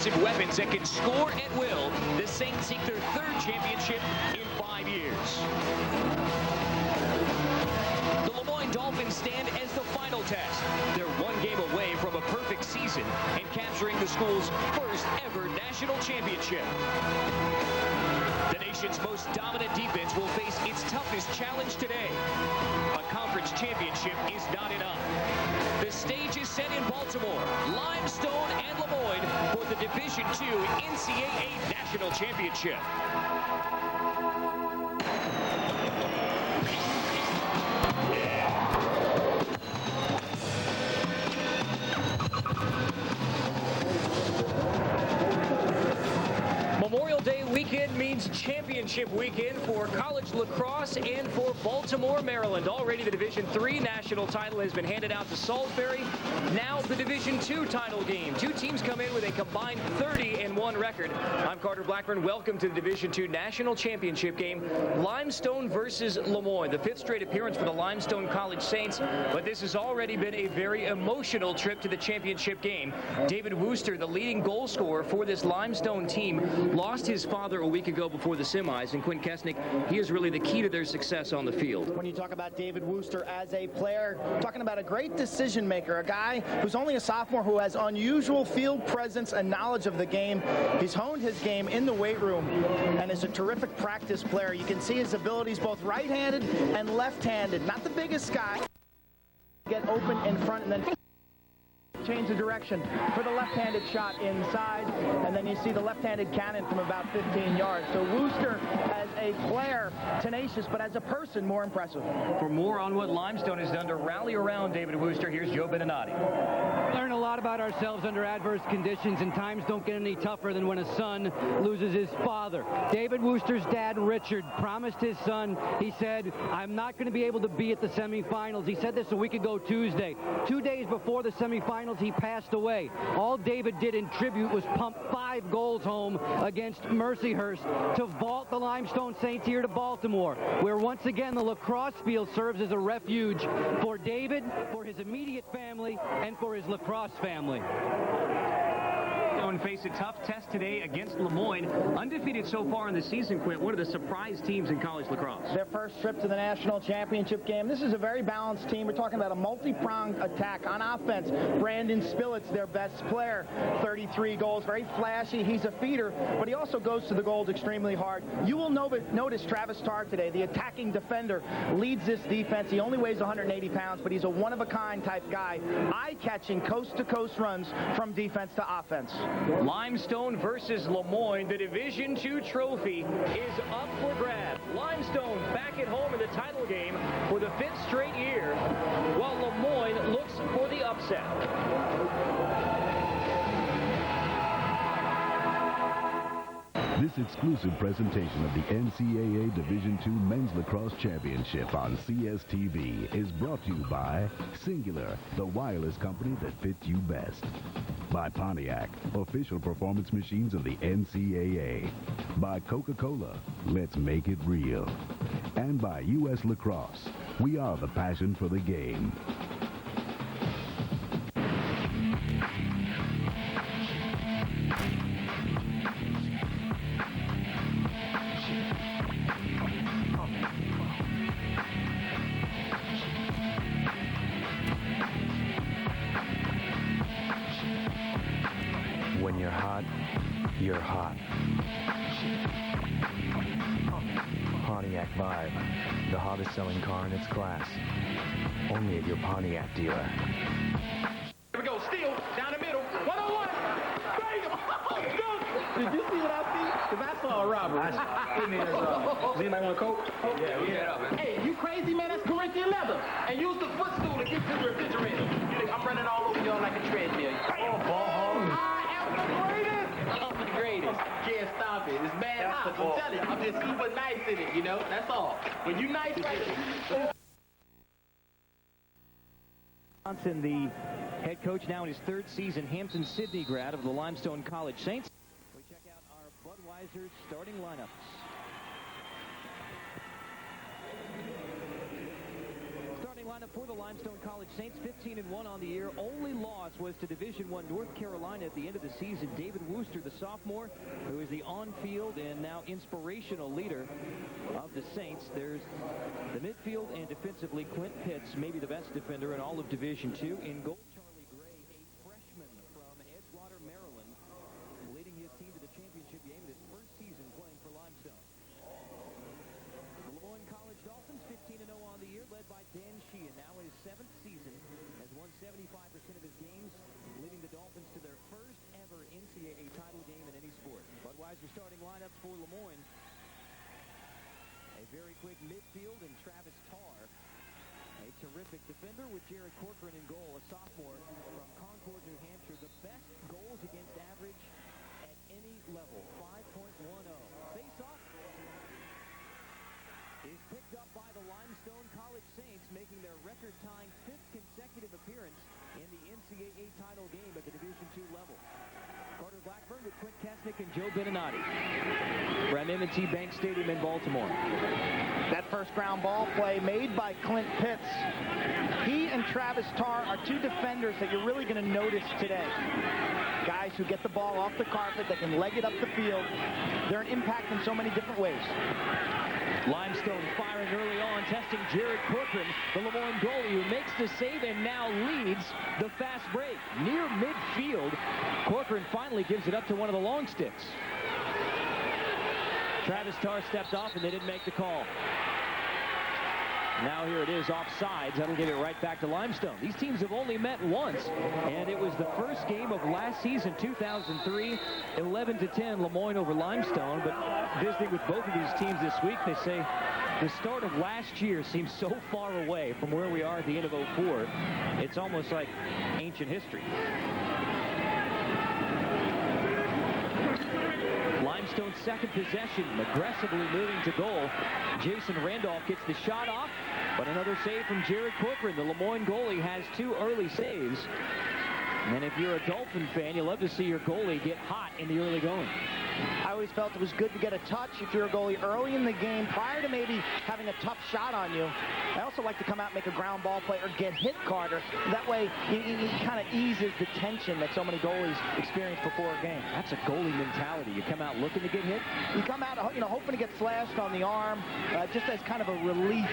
Weapons that can score at will. The Saints seek their third championship in 5 years. The LeMoyne Dolphins stand as the final test. They're one game away from a perfect season and capturing the school's first ever national championship. The nation's most dominant defense will face its toughest challenge today. A conference championship is not enough. The stage is set in Baltimore, Limestone, and LeMoyne for the Division II NCAA National Championship. Memorial Day weekend means championship weekend for college lacrosse and for Baltimore, Maryland. Already the Division III national title has been handed out to Salisbury. Now the Division II title game. Two teams come in with a combined 30-1 record. I'm Carter Blackburn. Welcome to the Division II national championship game. Limestone versus LeMoyne. The fifth straight appearance for the Limestone College Saints, but this has already been a very emotional trip to the championship game. David Wooster, the leading goal scorer for this Limestone team, lost his father a week ago before the semis, and Quinn Kesnick, he is really the key to their success on the field. When you talk about David Wooster as a player, talking about a great decision maker, a guy who's only a sophomore who has unusual field presence and knowledge of the game. He's honed his game in the weight room and is a terrific practice player. You can see his abilities both right-handed and left-handed. Not the biggest guy. Get open in front and then change the direction for the left-handed shot inside, and then you see the left-handed cannon from about 15 yards. So Wooster, as a player, tenacious, but as a person, more impressive. For more on what Limestone has done to rally around David Wooster, here's Joe Beninati. We learn a lot about ourselves under adverse conditions, and times don't get any tougher than when a son loses his father. David Wooster's dad, Richard, promised his son, he said, I'm not going to be able to be at the semifinals. He said this a week ago Tuesday. 2 days before the semifinals, he passed away. All David did in tribute was pump 5 goals home against Mercyhurst to vault the Limestone Saints here to Baltimore, where once again the lacrosse field serves as a refuge for David, for his immediate family, and for his lacrosse family. Face a tough test today against LeMoyne. Undefeated so far in the season, Quint. One of the surprise teams in college lacrosse. Their first trip to the national championship game. This is a very balanced team. We're talking about a multi-pronged attack on offense. Brandon Spillett's their best player. 33 goals, very flashy. He's a feeder, but he also goes to the goals extremely hard. You will notice Travis Tarr today, the attacking defender, leads this defense. He only weighs 180 pounds, but he's a one-of-a-kind type guy. Eye-catching, coast-to-coast runs from defense to offense. Limestone versus LeMoyne. The Division II trophy is up for grabs. Limestone back at home in the title game for the 5th straight year, while LeMoyne looks for the upset. This exclusive presentation of the NCAA Division II Men's Lacrosse Championship on CSTV is brought to you by Singular, the wireless company that fits you best. By Pontiac, official performance machines of the NCAA. By Coca-Cola, let's make it real. And by U.S. Lacrosse, we are the passion for the game. When you're hot, you're hot. Pontiac Vibe, the hottest selling car in its class. Only at your Pontiac dealer. Here we go, steal, down the middle, 1-on-1, bang him, Did you see what I see? Because I saw a robbery. Does anybody want a coat? Yeah, we get up, man. Hey, you crazy, man? That's Corinthian leather. And use the footstool to get to the refrigerator. You think I'm running all over y'all like a treadmill. I'm the greatest. Can't stop it. It's bad hot. I'm telling you. I'm just super nice in it, you know? That's all. When you nice, Johnson, the head coach now in his 3rd season, Hampton-Sydney grad of the Limestone College Saints. We check out our Budweiser starting lineups. Starting lineup for the Limestone College Saints, 15-1 on the year. Only loss was to Division I North Carolina at the end of the season. David Wooster, the sophomore, who is the on-field and now inspirational leader of the Saints. There's the midfield and defensively Clint Pitts, maybe the best defender in all of Division II. In goal, Charlie Gray, a freshman from Edgewater, Maryland, leading his team to the championship game in his first season playing for Limestone. The LeMoyne College Dolphins, 15-0 on the year, led by Dan Sheehan, now in his 7th season, has won 75% of his games, leading the Dolphins to their first ever NCAA title game in any sport. Budweiser starting lineups for LeMoyne. A very quick midfield and Travis Tarr. A terrific defender with Jared Corcoran in goal, a sophomore from Concord, New Hampshire. The best goals against average at any level, 5.10. Face-off is picked up by the Limestone College Saints, making their record-tying 5th consecutive appearance in the NCAA title game at the Division II level. Carter Blackburn with Clint Kesnick and Joe Beninati from M&T Bank Stadium in Baltimore. That first ground ball play made by Clint Pitts. He and Travis Tarr are two defenders that you're really going to notice today. Guys who get the ball off the carpet, that can leg it up the field. They're an impact in so many different ways. Limestone firing early on, testing Jared Corcoran, the LeMoyne goalie, who makes the save and now leads the fast break. Near midfield, Corcoran finally gives it up to one of the long sticks. Travis Tarr stepped off and they didn't make the call. Now here it is, offsides. That'll give it right back to Limestone. These teams have only met once, and it was the first game of last season, 2003, 11-10 LeMoyne over Limestone. But visiting with both of these teams this week, they say the start of last year seems so far away from where we are at the end of 04. It's almost like ancient history. Limestone's second possession, aggressively moving to goal. Jason Randolph gets the shot off, but another save from Jared Corcoran. The LeMoyne goalie has 2 early saves. And if you're a Dolphin fan, you love to see your goalie get hot in the early going. I always felt it was good to get a touch if you're a goalie early in the game, prior to maybe having a tough shot on you. I also like to come out and make a ground ball play or get hit, Carter. That way, it kind of eases the tension that so many goalies experience before a game. That's a goalie mentality. You come out looking to get hit? You come out, hoping to get slashed on the arm, just as kind of a relief.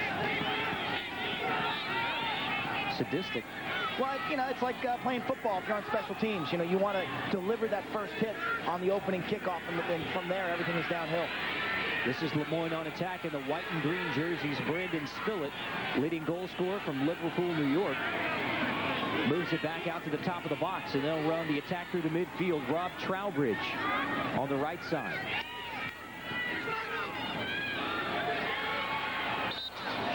Sadistic. Well, it's like playing football if you're on special teams. You want to deliver that first hit on the opening kickoff, and from there, everything is downhill. This is LeMoyne on attack in the white and green jerseys. Brandon Spillett, leading goal scorer from Liverpool, New York, moves it back out to the top of the box, and they'll run the attack through the midfield. Rob Trowbridge on the right side.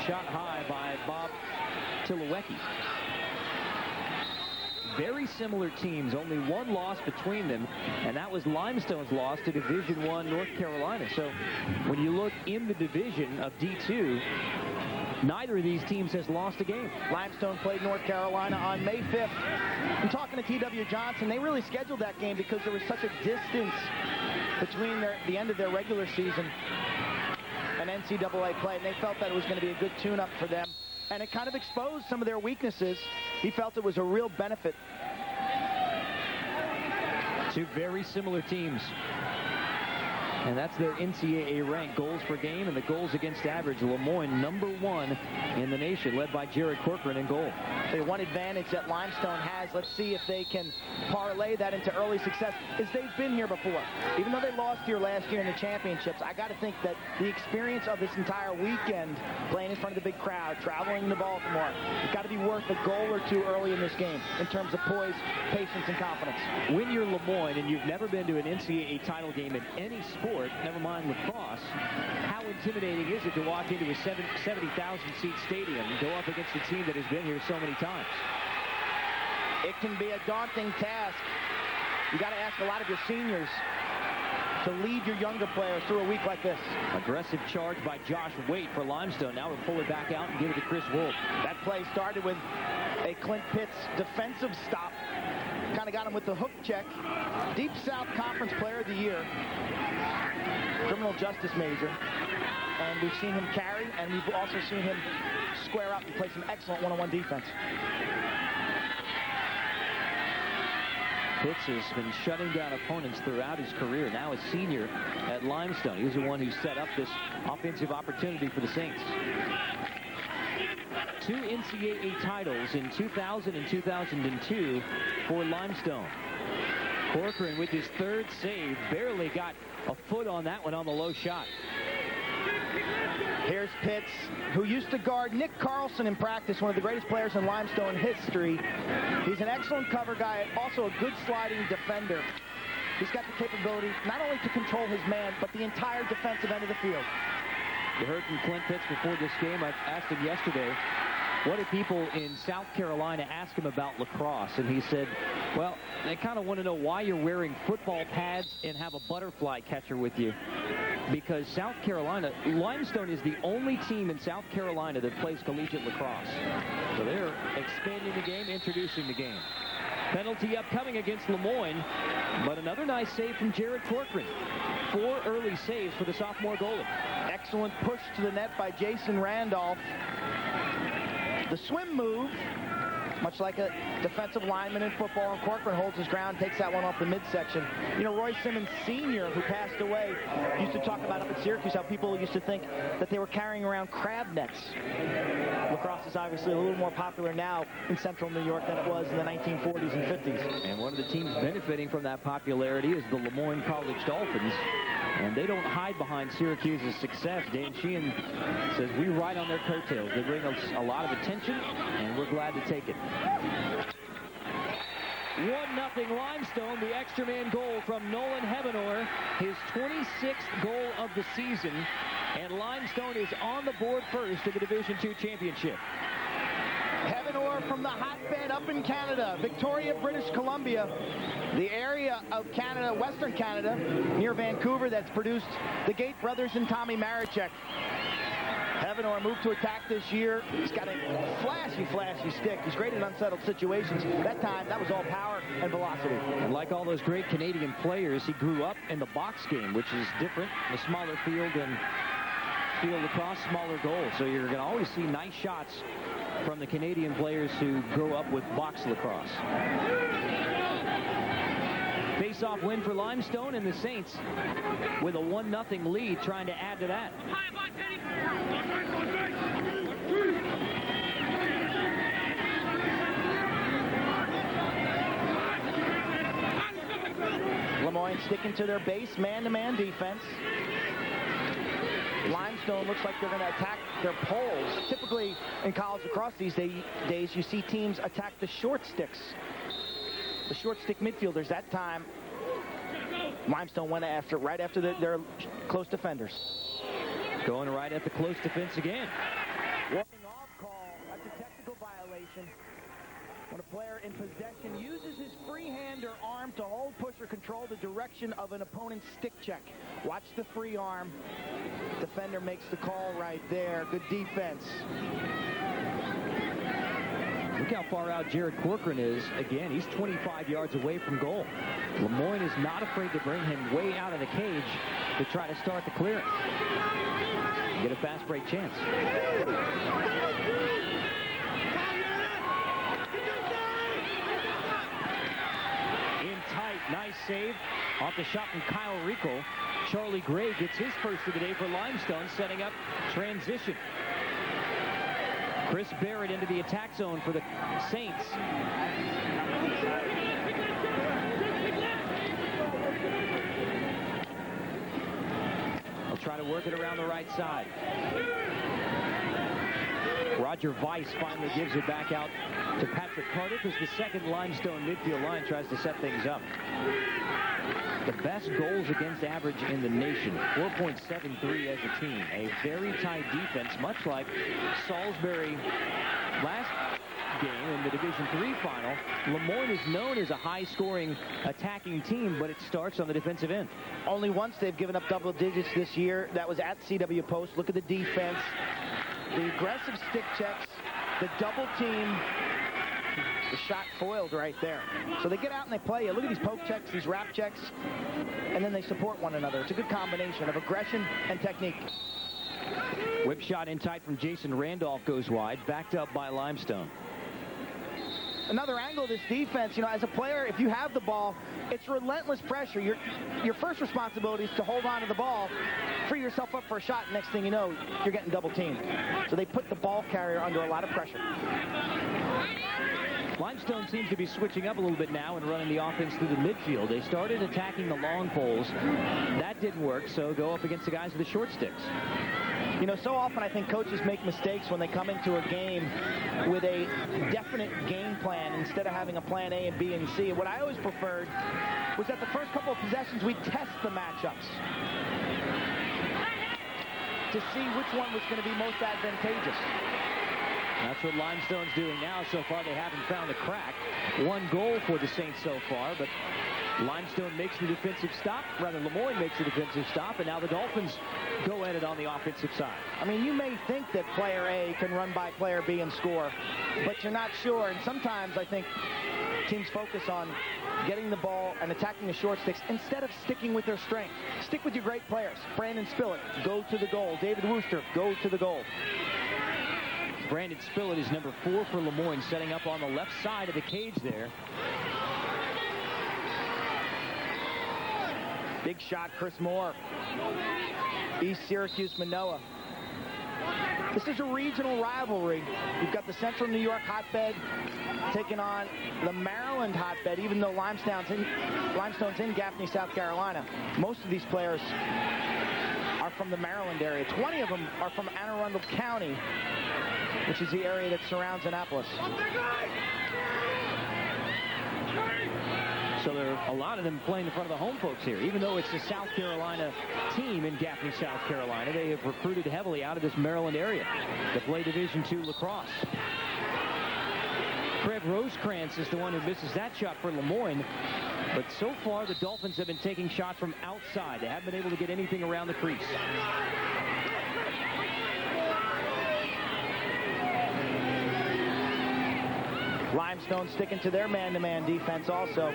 Shot high by Bob Tilawecki. Very similar teams, only one loss between them, and that was Limestone's loss to Division I North Carolina. So when you look in the division of D2, neither of these teams has lost a game. Limestone played North Carolina on May 5th. I'm talking to T.W. Johnson. They really scheduled that game because there was such a distance between the end of their regular season and NCAA play, and they felt that it was going to be a good tune-up for them. And it kind of exposed some of their weaknesses. He felt it was a real benefit. Two very similar teams. And that's their NCAA rank goals per game and the goals against average. LeMoyne, #1 in the nation, led by Jared Corcoran in goal. The one advantage that Limestone has, let's see if they can parlay that into early success, is they've been here before. Even though they lost here last year in the championships, I got to think that the experience of this entire weekend, playing in front of the big crowd, traveling to Baltimore, it's got to be worth a goal or two early in this game in terms of poise, patience, and confidence. When you're LeMoyne and you've never been to an NCAA title game in any sport, never mind lacrosse, how intimidating is it to walk into a 70,000-seat stadium and go up against a team that has been here so many times? It can be a daunting task. You got to ask a lot of your seniors to lead your younger players through a week like this. Aggressive charge by Josh Waite for Limestone. Now we'll pull it back out and give it to Chris Wolf. That play started with a Clint Pitts defensive stop. Kind of got him with the hook check. Deep South Conference Player of the Year. Criminal justice major. and we've seen him carry, and we've also seen him square up and play some excellent one-on-one defense. Pitts has been shutting down opponents throughout his career. Now a senior at Limestone. He was the one who set up this offensive opportunity for the Saints. 2 NCAA titles in 2000 and 2002 for Limestone. Corcoran with his 3rd save barely got a foot on that one on the low shot. Here's Pitts, who used to guard Nick Carlson in practice, one of the greatest players in Limestone history. He's an excellent cover guy, also a good sliding defender. He's got the capability not only to control his man, but the entire defensive end of the field. You heard from Clint Pitts before this game. I asked him yesterday, what did people in South Carolina ask him about lacrosse? And he said, well, they kind of want to know why you're wearing football pads and have a butterfly catcher with you. Because South Carolina, Limestone is the only team in South Carolina that plays collegiate lacrosse. So they're expanding the game, introducing the game. Penalty upcoming against LeMoyne, but another nice save from Jared Corcoran. 4 early saves for the sophomore goalie. Excellent push to the net by Jason Randolph. The swim move, much like a defensive lineman in football, and Corcoran holds his ground, takes that one off the midsection. You know, Roy Simmons Sr., who passed away, used to talk about up at Syracuse how people used to think that they were carrying around crab nets. Lacrosse is obviously a little more popular now in central New York than it was in the 1940s and 50s. And one of the teams benefiting from that popularity is the LeMoyne College Dolphins. And they don't hide behind Syracuse's success. Dan Sheehan says we ride on their coattails. They bring us a lot of attention, and we're glad to take it. 1-0 Limestone, the extra man goal from Nolan Hebenor, his 26th goal of the season. And Limestone is on the board first in the Division II championship. Hebenor from the hotbed up in Canada, Victoria, British Columbia, the area of Canada, Western Canada, near Vancouver, that's produced the Gate brothers and Tommy Maricek. Hebenor moved to attack this year. He's got a flashy, flashy stick. He's great in unsettled situations. That time, that was all power and velocity. And like all those great Canadian players, he grew up in the box game, which is different, a smaller field and field lacrosse, smaller goals. So you're going to always see nice shots from the Canadian players who grow up with box lacrosse. Face-off win for Limestone, and the Saints with a 1-0 lead trying to add to that. LeMoyne sticking to their base man-to-man defense. Limestone looks like they're going to attack their poles. Typically, in college lacrosse these days, you see teams attack the short sticks. The short stick midfielders. That time, Limestone went after right after their close defenders. Going right at the close defense again. Walking off call. That's a technical violation. When a player in possession uses his free hand or arm to hold, push, or control the direction of an opponent's stick check. Watch the free arm. Defender makes the call right there. Good defense. Look how far out Jared Corcoran is. Again, he's 25 yards away from goal. LeMoyne is not afraid to bring him way out of the cage to try to start the clearance. Get a fast break chance. In tight, nice save off the shot from Kyle Rico. Charlie Gray gets his first of the day for Limestone, setting up transition. Chris Barrett into the attack zone for the Saints. They'll try to work it around the right side. Roger Weiss finally gives it back out to Patrick Carter because the second Limestone midfield line tries to set things up. The best goals against average in the nation, 4.73 as a team. A very tight defense, much like Salisbury last game in the Division III final. LeMoyne is known as a high-scoring attacking team, but it starts on the defensive end. Only once they've given up double digits this year. That was at CW Post. Look at the defense. The aggressive stick checks, the double team, the shot foiled right there. So they get out and they play. Look at these poke checks, these wrap checks, and then they support one another. It's a good combination of aggression and technique. Whip shot in tight from Jason Randolph goes wide, backed up by Limestone. Another angle of this defense, as a player, if you have the ball, it's relentless pressure. Your first responsibility is to hold on to the ball, free yourself up for a shot. Next thing you know, you're getting double teamed. So they put the ball carrier under a lot of pressure. Limestone seems to be switching up a little bit now and running the offense through the midfield. They started attacking the long poles. That didn't work, so go up against the guys with the short sticks. So often I think coaches make mistakes when they come into a game with a definite game plan instead of having a plan A and B and C. What I always preferred was that the first couple of possessions we test the matchups to see which one was going to be most advantageous. That's what Limestone's doing now. So far, they haven't found a crack. 1 goal for the Saints so far, but Limestone makes the defensive stop. Rather, LeMoyne makes the defensive stop, and now the Dolphins go at it on the offensive side. I mean, you may think that player A can run by player B and score, but you're not sure. And sometimes I think teams focus on getting the ball and attacking the short sticks instead of sticking with their strength. Stick with your great players. Brandon Spillett, go to the goal. David Wooster, go to the goal. Brandon Spillett is number 4 for LeMoyne, setting up on the left side of the cage there. Big shot, Chris Moore. East Syracuse, Manoa. This is a regional rivalry. You've got the Central New York hotbed taking on the Maryland hotbed, even though Limestone's in Gaffney, South Carolina. Most of these players are from the Maryland area. 20 of them are from Anne Arundel County, which is the area that surrounds Annapolis. So there are a lot of them playing in front of the home folks here. Even though it's a South Carolina team in Gaffney, South Carolina, they have recruited heavily out of this Maryland area to play Division II lacrosse. Trev Rosecrans is the one who misses that shot for LeMoyne. But so far, the Dolphins have been taking shots from outside. They haven't been able to get anything around the crease. Limestone sticking to their man-to-man defense also.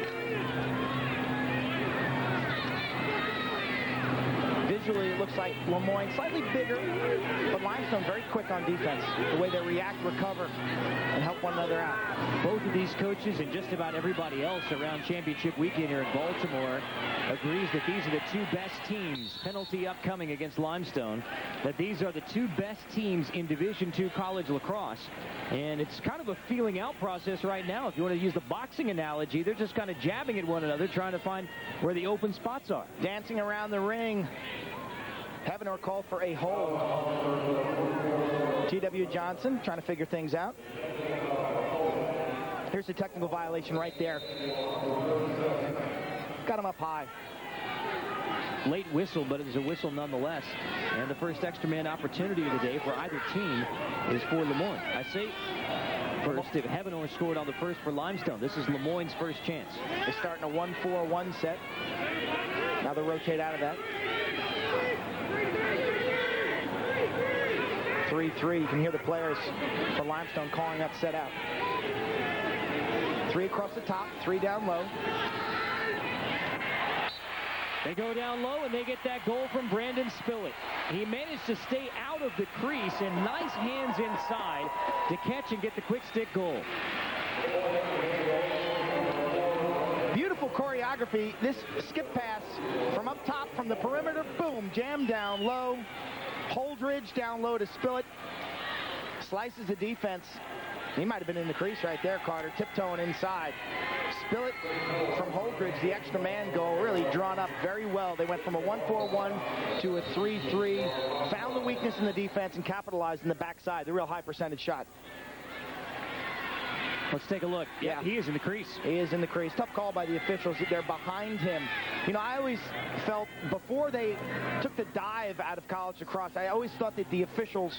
Visually, it looks like LeMoyne slightly bigger, but Limestone very quick on defense. The way they react, recover, and help one another out. Both of these coaches and just about everybody else around championship weekend here in Baltimore agrees that these are the 2 best teams. Penalty upcoming against Limestone. That these are the 2 best teams in Division II college lacrosse. And it's kind of a feeling out process right now. If you want to use the boxing analogy, they're just kind of jabbing at one another, trying to find where the open spots are. Dancing around the ring. Heavenor called for a hold. T.W. Johnson trying to figure things out. Here's the technical violation right there. Got him up high. Late whistle, but it was a whistle nonetheless. And the first extra man opportunity of the day for either team is for LeMoyne. I say first if Heavenor scored on the first for Limestone. This is LeMoyne's first chance. They're starting a 1-4-1 set. Now they rotate out of that. 3-3. You can hear the players for Limestone calling that set out. 3 across the top, 3 down low. They go down low, and they get that goal from Brandon Spillett. He managed to stay out of the crease, and nice hands inside to catch and get the quick stick goal. Beautiful choreography. This skip pass from up top from the perimeter. Boom, jam down low. Holdridge down low to Spillett. Slices the defense. He might have been in the crease right there, Carter. Tiptoeing inside. Spillett from Holdridge, the extra man goal, really drawn up very well. They went from a 1-4-1 to a 3-3. Found the weakness in the defense and capitalized in the backside. The real high percentage shot. Let's take a look. Yeah, he is in the crease. He is in the crease. Tough call by the officials. They're behind him. You know, I always felt before they took the dive out of college lacrosse, I always thought that the officials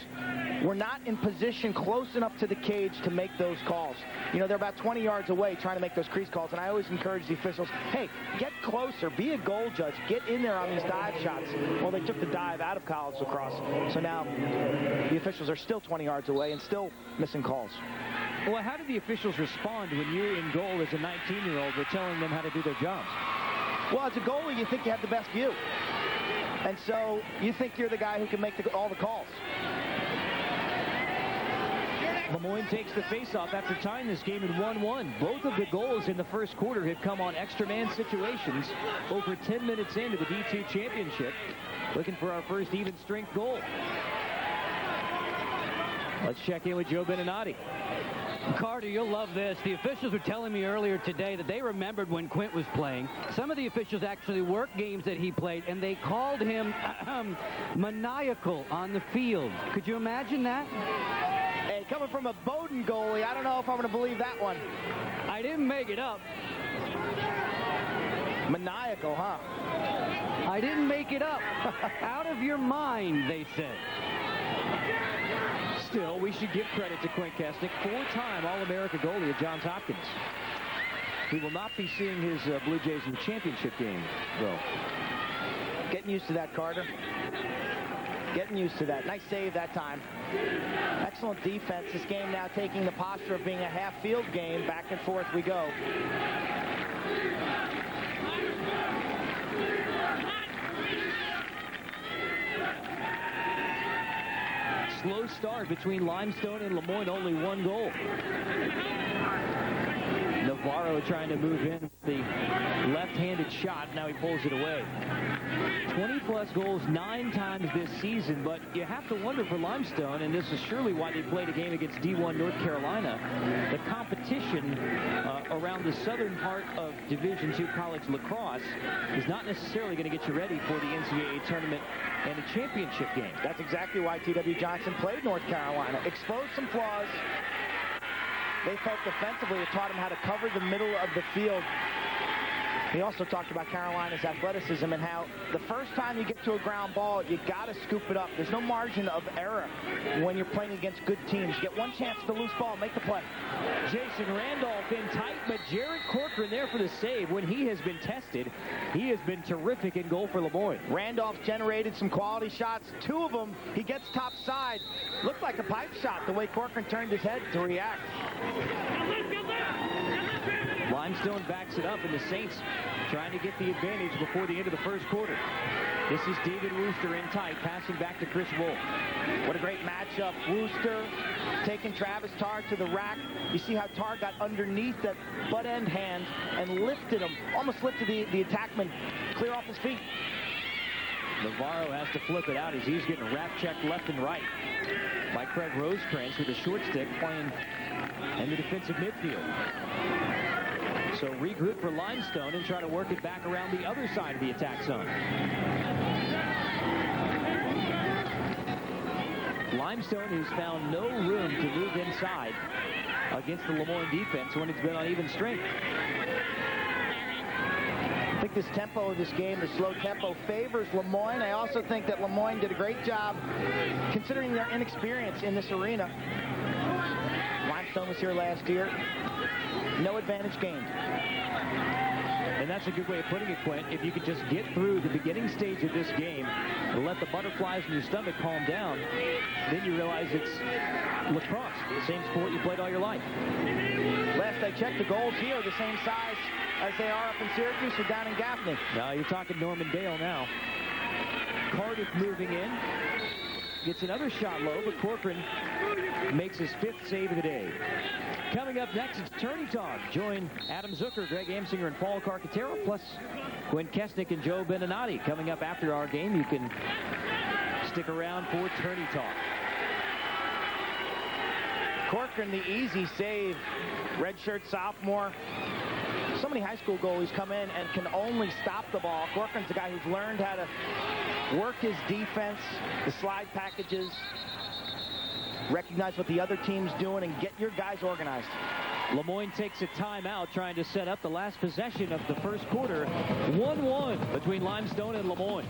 were not in position close enough to the cage to make those calls. You know, they're about 20 yards away trying to make those crease calls, and I always encourage the officials, hey, get closer, be a goal judge, get in there on these dive shots. Well, they took the dive out of college lacrosse, so now the officials are still 20 yards away and still missing calls. Well, how do the officials respond when you're in goal as a 19-year-old? We're telling them how to do their jobs. Well, as a goalie, you think you have the best view. And so you think you're the guy who can make all the calls. LeMoyne takes the faceoff after tying this game in 1-1. Both of the goals in the first quarter have come on extra man situations over 10 minutes into the D2 championship. Looking for our first even strength goal. Let's check in with Joe Beninati. Carter, you'll love this. The officials were telling me earlier today that they remembered when Quint was playing. Some of the officials actually worked games that he played, and they called him maniacal on the field. Could you imagine that? Hey, coming from a Bowdoin goalie, I don't know if I'm going to believe that one. I didn't make it up. Maniacal, huh? I didn't make it up. Out of your mind, they said. Still, we should give credit to Quint Kesnick, 4-time All-America goalie at Johns Hopkins. He will not be seeing his Blue Jays in the championship game, though. Getting used to that, Carter. Getting used to that. Nice save that time. Excellent defense. This game now taking the posture of being a half-field game. Back and forth we go. Slow start between Limestone and LeMoyne, only one goal. Navarro trying to move in with the left-handed shot. Now he pulls it away. 20-plus goals 9 times this season, but you have to wonder for Limestone, and this is surely why they played a game against D1 North Carolina, the competition around the southern part of Division II college lacrosse is not necessarily going to get you ready for the NCAA tournament and a championship game. That's exactly why T.W. Johnson played North Carolina. Exposed some flaws. They felt defensively. It taught him how to cover the middle of the field. He also talked about Carolina's athleticism and how the first time you get to a ground ball, you got to scoop it up. There's no margin of error when you're playing against good teams. You get one chance to lose ball, make the play. Jason Randolph in tight, but Jared Corcoran there for the save. When he has been tested, he has been terrific in goal for LeMoyne. Randolph generated some quality shots. 2 of them, he gets top side. Looked like a pipe shot the way Corcoran turned his head to react. Limestone backs it up, and the Saints trying to get the advantage before the end of the first quarter. This is David Wooster in tight, passing back to Chris Wolf. What a great matchup. Wooster taking Travis Tarr to the rack. You see how Tarr got underneath that butt end hand and lifted him, almost lifted the attackman clear off his feet. Navarro has to flip it out as he's getting rap-checked left and right by Craig Rosecrans with a short stick playing in the defensive midfield. So regroup for Limestone and try to work it back around the other side of the attack zone. Limestone has found no room to move inside against the LeMoyne defense when it's been on even strength. I think this tempo of this game, the slow tempo, favors LeMoyne. I also think that LeMoyne did a great job considering their inexperience in this arena. Limestone was here last year. No advantage gained. And that's a good way of putting it, Quint. If you could just get through the beginning stage of this game and let the butterflies in your stomach calm down, then you realize it's lacrosse, the same sport you played all your life. Last I checked, the goals here are the same size as they are up in Syracuse or down in Gaffney. Now you're talking Norman Dale now. Cardiff moving in. Gets another shot low, but Corcoran makes his 5th save of the day. Coming up next, it's Tourney Talk. Join Adam Zucker, Greg Amsinger, and Paul Carcaterra, plus Quint Kesnick and Joe Beninati. Coming up after our game, you can stick around for Tourney Talk. Corcoran, the easy save. Redshirt sophomore. So many high school goalies come in and can only stop the ball. Corcoran's the guy who's learned how to work his defense, the slide packages, recognize what the other team's doing, and get your guys organized. LeMoyne takes a timeout trying to set up the last possession of the first quarter. 1-1 between Limestone and LeMoyne.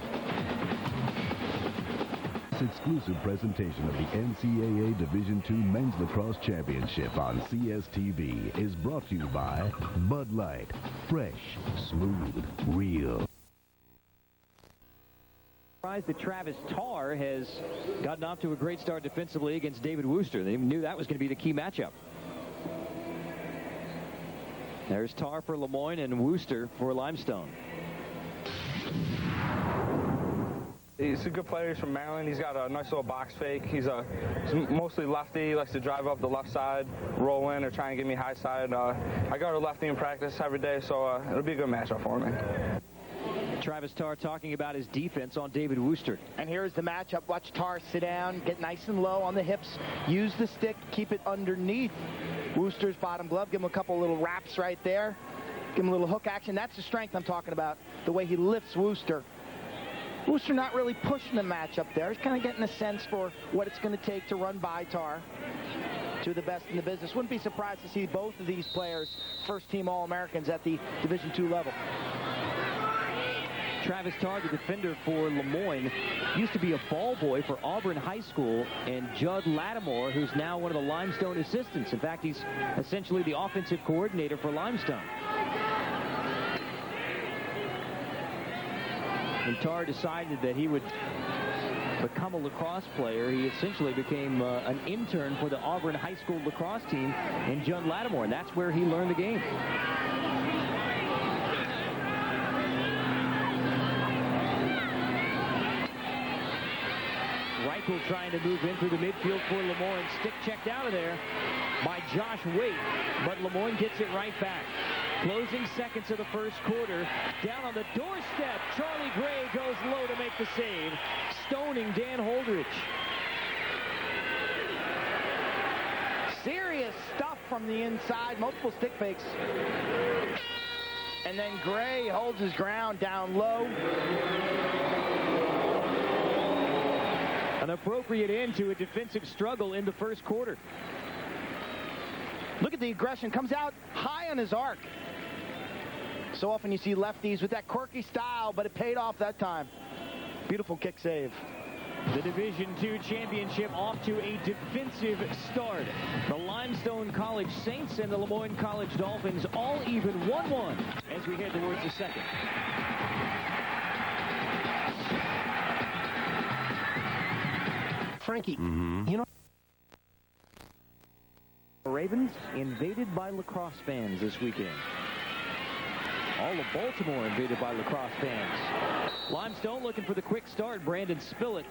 This exclusive presentation of the NCAA Division II Men's Lacrosse Championship on CSTV is brought to you by Bud Light. Fresh, smooth, real. That Travis Tarr has gotten off to a great start defensively against David Wooster. They knew that was going to be the key matchup. There's Tarr for LeMoyne and Wooster for Limestone. He's a good player. He's from Maryland. He's got a nice little box fake. He's mostly lefty. He likes to drive up the left side, roll in, or try and get me high side. I go to lefty in practice every day, so it'll be a good matchup for me. Travis Tarr talking about his defense on David Wooster. And here's the matchup. Watch Tarr sit down, get nice and low on the hips, use the stick, keep it underneath Wooster's bottom glove. Give him a couple little wraps right there. Give him a little hook action. That's the strength I'm talking about, the way he lifts Wooster. Wooster not really pushing the match up there. He's kind of getting a sense for what it's going to take to run by Tarr to the best in the business. Wouldn't be surprised to see both of these players first-team All-Americans at the Division II level. Travis Tarr, the defender for LeMoyne, used to be a ball boy for Auburn High School, and Judd Lattimore, who's now one of the Limestone assistants. In fact, he's essentially the offensive coordinator for Limestone. When Tarr decided that he would become a lacrosse player, he essentially became an intern for the Auburn High School lacrosse team in Judd Lattimore, and that's where he learned the game. Reichel trying to move in through the midfield for LeMoyne. Stick checked out of there by Josh Waite, but LeMoyne gets it right back. Closing seconds of the first quarter. Down on the doorstep, Charlie Gray goes low to make the save, stoning Dan Holdridge. Serious stuff from the inside, multiple stick fakes. And then Gray holds his ground down low. An appropriate end to a defensive struggle in the first quarter. Look at the aggression, comes out high on his arc. So often you see lefties with that quirky style, but it paid off that time. Beautiful kick save. The Division II championship off to a defensive start. The Limestone College Saints and the LeMoyne College Dolphins all even 1-1 as we head towards the second. Frankie, You know, the Ravens invaded by lacrosse fans this weekend. All of Baltimore invaded by lacrosse fans. Limestone looking for the quick start. Brandon Spillett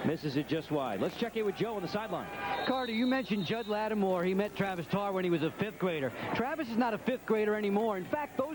misses it just wide. Let's check in with Joe on the sideline. Carter, you mentioned Judd Lattimore. He met Travis Tarr when he was a fifth grader. Travis is not a fifth grader anymore. In fact, those